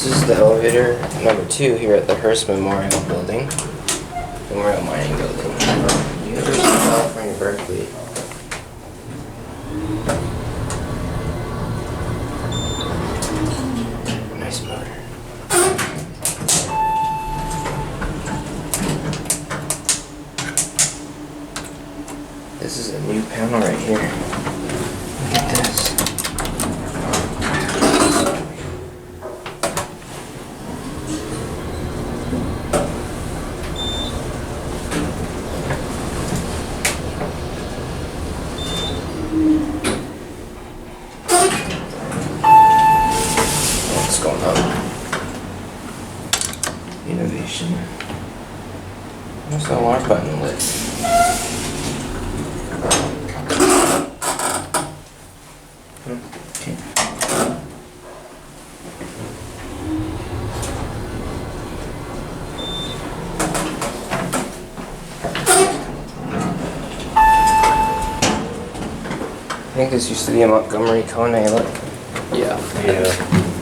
This is the elevator number 2 here at the Hearst Memorial Building. Memorial Mining Building. University of California, Berkeley. Nice motor. This is a new panel right here. Look at this. What's going on? Innovation. Where's the alarm button lit? Okay. I think this used to be a Montgomery KONE, look. Yeah. Yeah.